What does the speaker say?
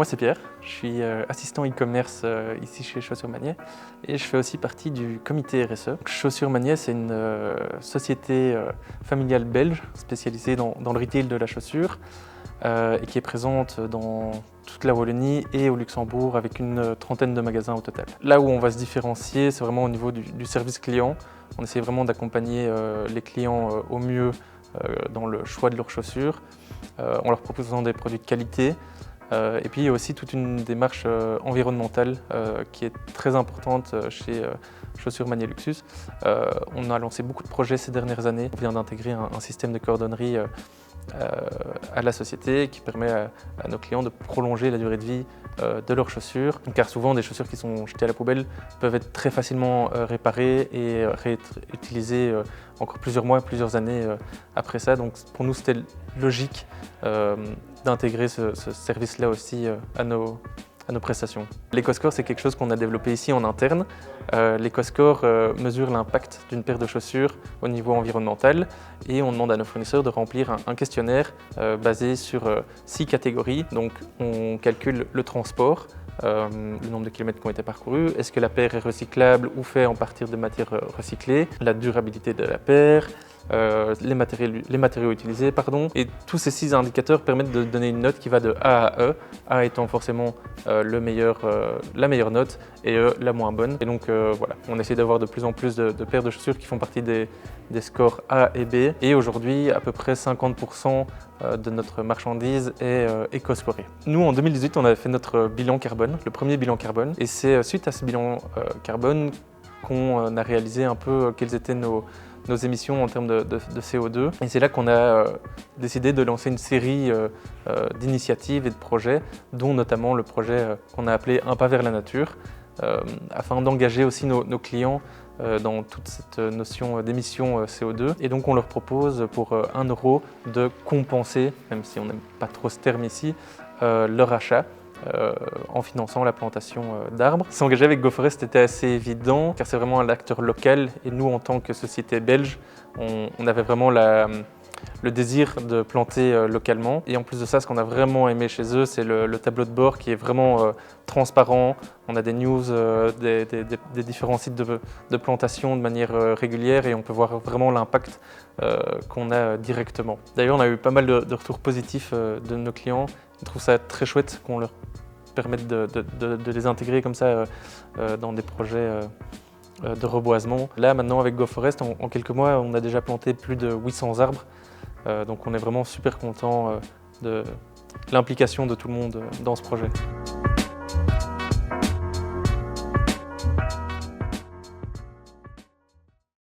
Moi c'est Pierre, je suis assistant e-commerce ici chez Chaussures Magnet et je fais aussi partie du comité RSE. Chaussures Magnet, c'est une société familiale belge spécialisée dans le retail de la chaussure et qui est présente dans toute la Wallonie et au Luxembourg avec une trentaine de magasins au total. Là où on va se différencier, c'est vraiment au niveau du service client. On essaie vraiment d'accompagner les clients au mieux dans le choix de leurs chaussures, en leur proposant des produits de qualité. Et puis il y a aussi toute une démarche environnementale qui est très importante chez Chaussures Magnet Luxus. On a lancé beaucoup de projets ces dernières années. On vient d'intégrer un système de cordonnerie à la société qui permet à nos clients de prolonger la durée de vie de leurs chaussures, car souvent des chaussures qui sont jetées à la poubelle peuvent être très facilement réparées et réutilisées encore plusieurs mois, plusieurs années après ça. Donc pour nous c'était logique d'intégrer ce service-là aussi à nos prestations. L'EcoScore, c'est quelque chose qu'on a développé ici en interne. L'EcoScore mesure l'impact d'une paire de chaussures au niveau environnemental et on demande à nos fournisseurs de remplir un questionnaire basé sur 6 catégories. Donc on calcule le transport, le nombre de kilomètres qui ont été parcourus, est-ce que la paire est recyclable ou fait en partir de matières recyclées, la durabilité de la paire, les matériaux utilisés, et tous ces 6 indicateurs permettent de donner une note qui va de A à E, A étant forcément la meilleure note et E la moins bonne. Et donc voilà, on essaie d'avoir de plus en plus de paires de chaussures qui font partie des scores A et B. Et aujourd'hui, à peu près 50% de notre marchandise est éco-scorée. Nous, en 2018, on avait fait notre bilan carbone, le premier bilan carbone. Et c'est suite à ce bilan carbone qu'on a réalisé un peu quelles étaient nos émissions en termes de CO2. Et c'est là qu'on a décidé de lancer une série d'initiatives et de projets, dont notamment le projet qu'on a appelé Un pas vers la nature, afin d'engager aussi nos clients dans toute cette notion d'émissions CO2. Et donc on leur propose pour 1 € de compenser, même si on n'aime pas trop ce terme ici, leur achat. En finançant la plantation d'arbres. S'engager avec GoForest était assez évident car c'est vraiment un acteur local et nous en tant que société belge, on avait vraiment le désir de planter localement. Et en plus de ça, ce qu'on a vraiment aimé chez eux, c'est le tableau de bord qui est vraiment transparent. On a des news des différents sites de plantation de manière régulière et on peut voir vraiment l'impact qu'on a directement. D'ailleurs, on a eu pas mal de retours positifs de nos clients. Ils trouvent ça très chouette qu'on leur permette de les intégrer comme ça dans des projets de reboisement. Là, maintenant, avec GoForest, en quelques mois, on a déjà planté plus de 800 arbres. Donc on est vraiment super content de l'implication de tout le monde dans ce projet.